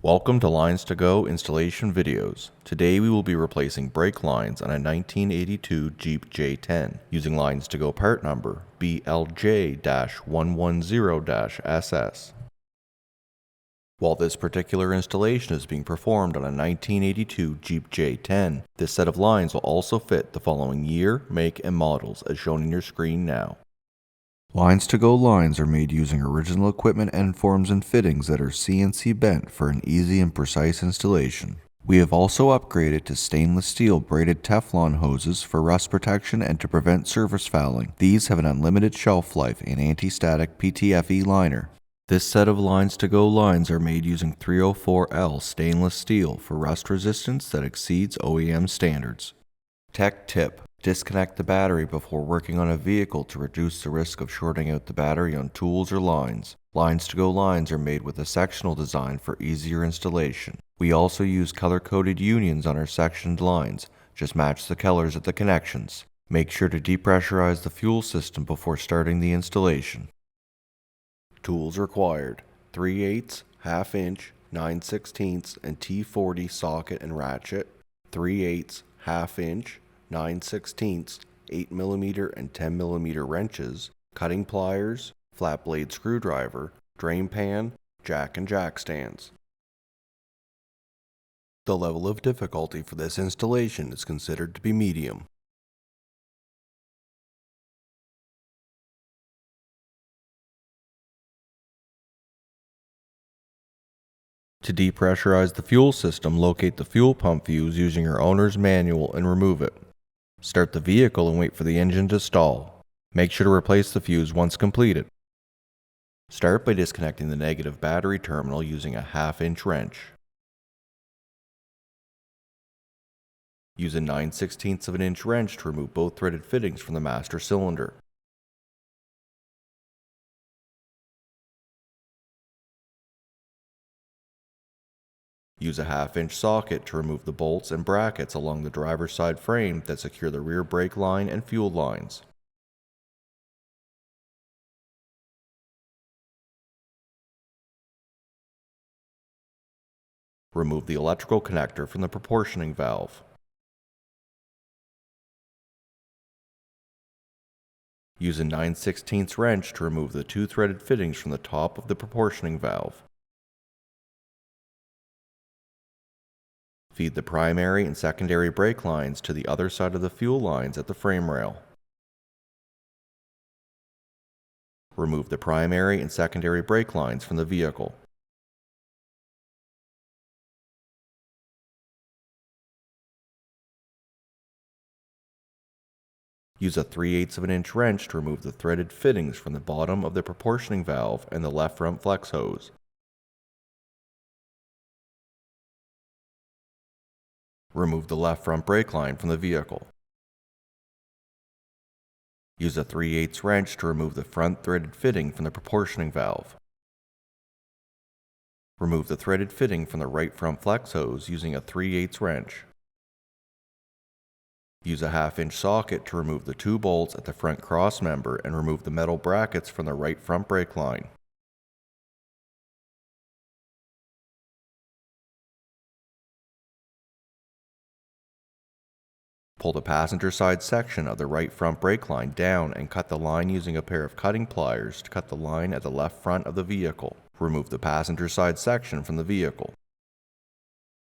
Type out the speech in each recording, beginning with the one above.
Welcome to LinesToGo installation videos. Today we will be replacing brake lines on a 1982 Jeep J10 using LinesToGo part number BLJ-110-SS. While this particular installation is being performed on a 1982 Jeep J10, this set of lines will also fit the following year, make, and models as shown in your screen now. LinesToGo lines are made using original equipment end forms and fittings that are CNC bent for an easy and precise installation. We have also upgraded to stainless steel braided Teflon hoses for rust protection and to prevent surface fouling. These have an unlimited shelf life and anti-static PTFE liner. This set of LinesToGo lines are made using 304L stainless steel for rust resistance that exceeds OEM standards. Tech tip: disconnect the battery before working on a vehicle to reduce the risk of shorting out the battery on tools or lines. LinesToGo lines are made with a sectional design for easier installation. We also use color-coded unions on our sectioned lines. Just match the colors at the connections. Make sure to depressurize the fuel system before starting the installation. Tools required: 3/8, 1/2 inch, 9/16, and T40 socket and ratchet, 3/8, 1/2 inch, 9/16, 8mm and 10mm wrenches, cutting pliers, flat blade screwdriver, drain pan, jack and jack stands. The level of difficulty for this installation is considered to be medium. To depressurize the fuel system, locate the fuel pump fuse using your owner's manual and remove it. Start the vehicle and wait for the engine to stall. Make sure to replace the fuse once completed. Start by disconnecting the negative battery terminal using a 1/2 inch wrench. Use a 9/16 of an inch wrench to remove both threaded fittings from the master cylinder. Use a 1/2 inch socket to remove the bolts and brackets along the driver's side frame that secure the rear brake line and fuel lines. Remove the electrical connector from the proportioning valve. Use a 9/16 wrench to remove the 2 threaded fittings from the top of the proportioning valve. Feed the primary and secondary brake lines to the other side of the fuel lines at the frame rail. Remove the primary and secondary brake lines from the vehicle. Use a 3/8 of an inch wrench to remove the threaded fittings from the bottom of the proportioning valve and the left front flex hose. Remove the left front brake line from the vehicle. Use a 3/8 wrench to remove the front threaded fitting from the proportioning valve. Remove the threaded fitting from the right front flex hose using a 3/8 wrench. Use a 1/2 inch socket to remove the 2 bolts at the front cross member and remove the metal brackets from the right front brake line. Pull the passenger side section of the right front brake line down and cut the line using a pair of cutting pliers to cut the line at the left front of the vehicle. Remove the passenger side section from the vehicle.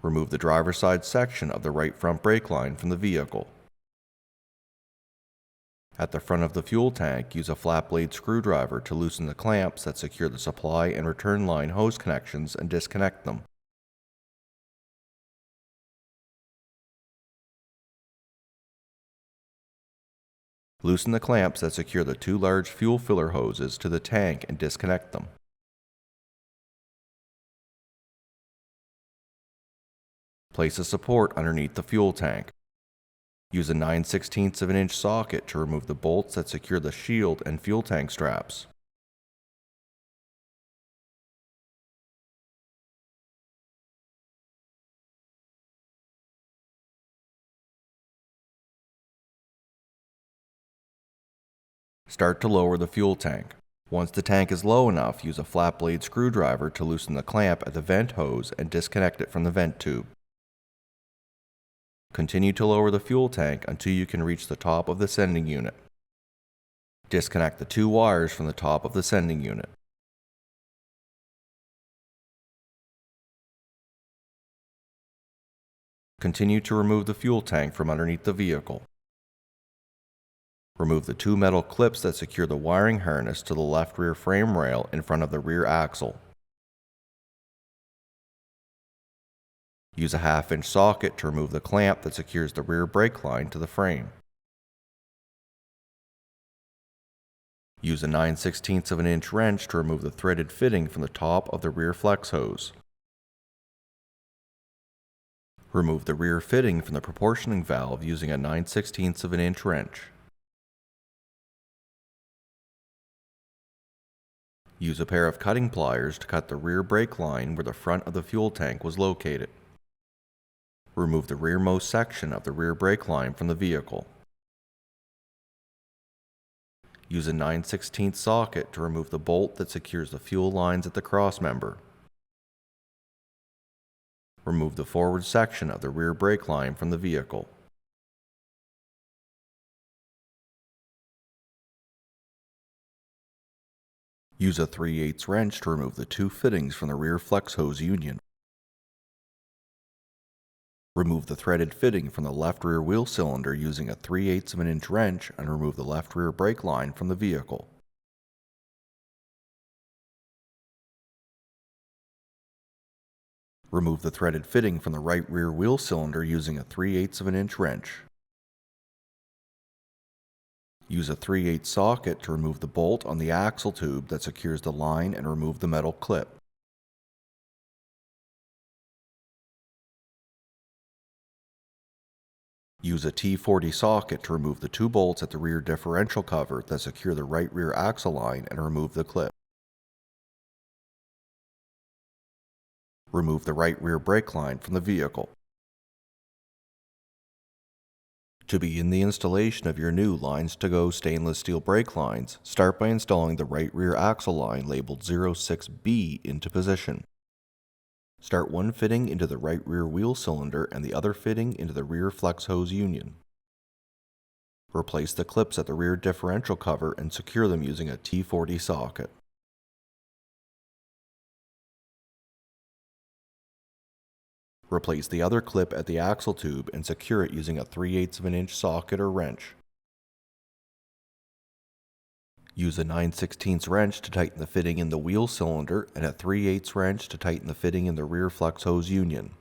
Remove the driver's side section of the right front brake line from the vehicle. At the front of the fuel tank, use a flat blade screwdriver to loosen the clamps that secure the supply and return line hose connections and disconnect them. Loosen the clamps that secure the 2 large fuel filler hoses to the tank and disconnect them. Place a support underneath the fuel tank. Use a 9/16 of an inch socket to remove the bolts that secure the shield and fuel tank straps. Start to lower the fuel tank. Once the tank is low enough, use a flat blade screwdriver to loosen the clamp at the vent hose and disconnect it from the vent tube. Continue to lower the fuel tank until you can reach the top of the sending unit. Disconnect the 2 wires from the top of the sending unit. Continue to remove the fuel tank from underneath the vehicle. Remove the 2 metal clips that secure the wiring harness to the left rear frame rail in front of the rear axle. Use a 1/2-inch socket to remove the clamp that secures the rear brake line to the frame. Use a 9/16 of an inch wrench to remove the threaded fitting from the top of the rear flex hose. Remove the rear fitting from the proportioning valve using a 9/16 of an inch wrench. Use a pair of cutting pliers to cut the rear brake line where the front of the fuel tank was located. Remove the rearmost section of the rear brake line from the vehicle. Use a 9/16 socket to remove the bolt that secures the fuel lines at the crossmember. Remove the forward section of the rear brake line from the vehicle. Use a 3/8 wrench to remove the 2 fittings from the rear flex hose union. Remove the threaded fitting from the left rear wheel cylinder using a 3/8 of an inch wrench and remove the left rear brake line from the vehicle. Remove the threaded fitting from the right rear wheel cylinder using a 3/8 of an inch wrench. Use a 3/8 socket to remove the bolt on the axle tube that secures the line and remove the metal clip. Use a T40 socket to remove the 2 bolts at the rear differential cover that secure the right rear axle line and remove the clip. Remove the right rear brake line from the vehicle. To begin the installation of your new LinesToGo stainless steel brake lines, start by installing the right rear axle line labeled 06B into position. Start one fitting into the right rear wheel cylinder and the other fitting into the rear flex hose union. Replace the clips at the rear differential cover and secure them using a T40 socket. Replace the other clip at the axle tube and secure it using a 3/8 of an inch socket or wrench. Use a 9/16 wrench to tighten the fitting in the wheel cylinder and a 3/8 wrench to tighten the fitting in the rear flex hose union.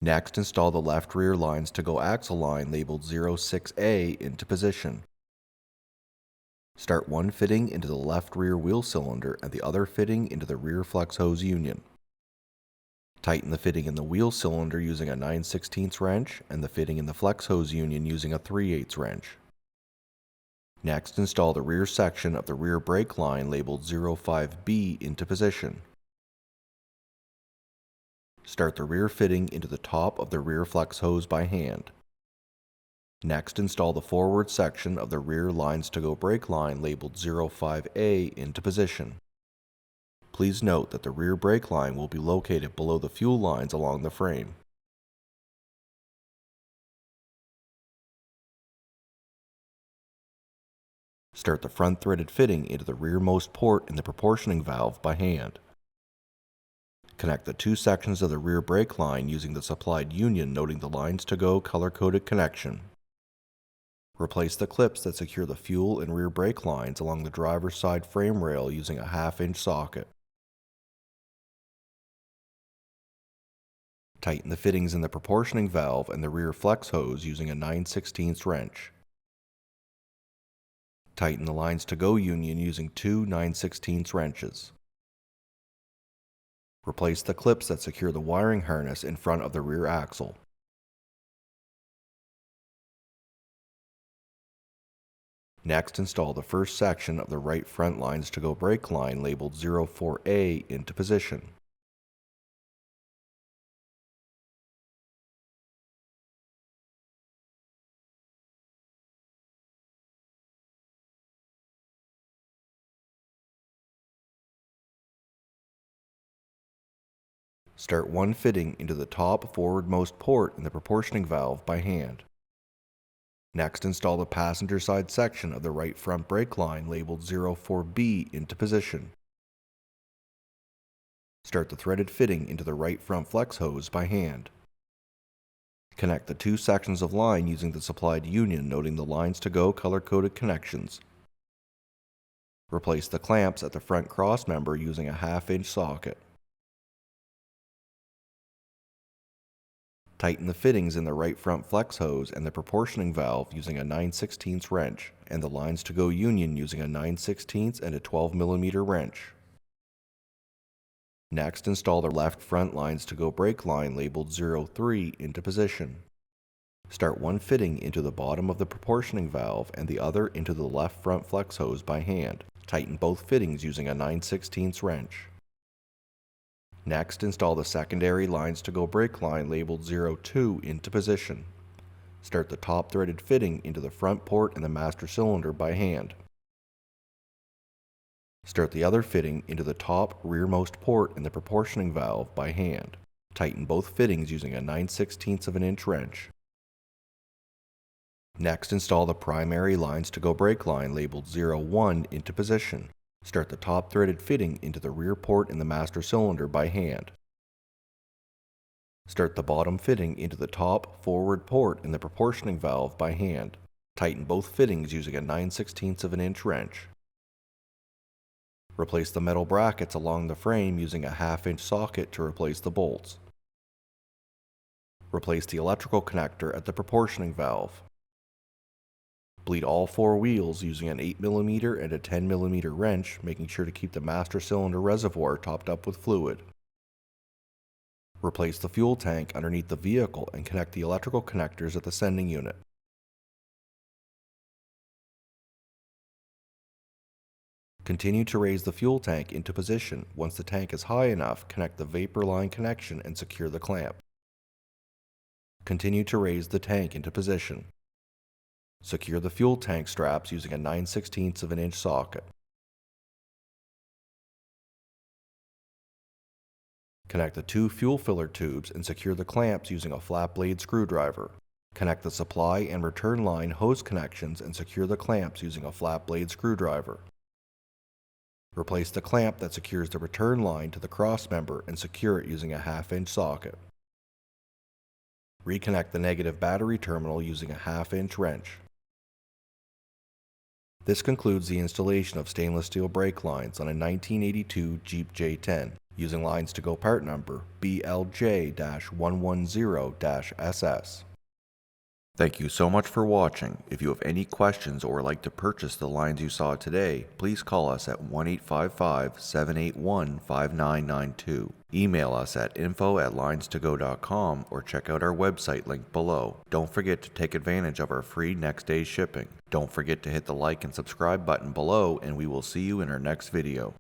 Next, install the left rear LinesToGo axle line labeled 06A into position. Start one fitting into the left rear wheel cylinder and the other fitting into the rear flex hose union. Tighten the fitting in the wheel cylinder using a 9/16 wrench and the fitting in the flex hose union using a 3/8 wrench. Next, install the rear section of the rear brake line labeled 05B into position. Start the rear fitting into the top of the rear flex hose by hand. Next, install the forward section of the rear LinesToGo brake line labeled 05A into position. Please note that the rear brake line will be located below the fuel lines along the frame. Start the front threaded fitting into the rearmost port in the proportioning valve by hand. Connect the 2 sections of the rear brake line using the supplied union noting the LinesToGo color-coded connection. Replace the clips that secure the fuel and rear brake lines along the driver's side frame rail using a 1/2-inch socket. Tighten the fittings in the proportioning valve and the rear flex hose using a 9/16 wrench. Tighten the LinesToGo union using 2 9/16 wrenches. Replace the clips that secure the wiring harness in front of the rear axle. Next, install the first section of the right front LinesToGo brake line labeled 04A into position. Start one fitting into the top forwardmost port in the proportioning valve by hand. Next, install the passenger side section of the right front brake line labeled 04B into position. Start the threaded fitting into the right front flex hose by hand. Connect the two sections of line using the supplied union, noting the LinesToGo color-coded connections. Replace the clamps at the front cross member using a 1/2-inch socket. Tighten the fittings in the right front flex hose and the proportioning valve using a 9/16 wrench, and the LinesToGo union using a 9/16 and a 12mm wrench. Next, install the left front LinesToGo brake line labeled 03 into position. Start one fitting into the bottom of the proportioning valve and the other into the left front flex hose by hand. Tighten both fittings using a 9/16 wrench. Next, install the secondary LinesToGo brake line labeled 02 into position. Start the top threaded fitting into the front port and the master cylinder by hand. Start the other fitting into the top rearmost port in the proportioning valve by hand. Tighten both fittings using a 9/16 wrench. Next, install the primary LinesToGo brake line labeled 01 into position. Start the top threaded fitting into the rear port in the master cylinder by hand. Start the bottom fitting into the top forward port in the proportioning valve by hand. Tighten both fittings using a 9/16 wrench. Replace the metal brackets along the frame using a 1/2-inch socket to replace the bolts. Replace the electrical connector at the proportioning valve. Bleed all four wheels using an 8mm and a 10mm wrench, making sure to keep the master cylinder reservoir topped up with fluid. Replace the fuel tank underneath the vehicle and connect the electrical connectors at the sending unit. Continue to raise the fuel tank into position. Once the tank is high enough, connect the vapor line connection and secure the clamp. Continue to raise the tank into position. Secure the fuel tank straps using a 9/16 socket. Connect the two fuel filler tubes and secure the clamps using a flat blade screwdriver. Connect the supply and return line hose connections and secure the clamps using a flat blade screwdriver. Replace the clamp that secures the return line to the cross member and secure it using a 1/2-inch socket. Reconnect the negative battery terminal using a 1/2-inch wrench. This concludes the installation of stainless steel brake lines on a 1982 Jeep J10 using LinesToGo part number BLJ-110-SS. Thank you so much for watching. If you have any questions or would like to purchase the lines you saw today, please call us at 1-855-781-5992. Email us at info@linestogo.com or check out our website link below. Don't forget to take advantage of our free next day shipping. Don't forget to hit the like and subscribe button below, and we will see you in our next video.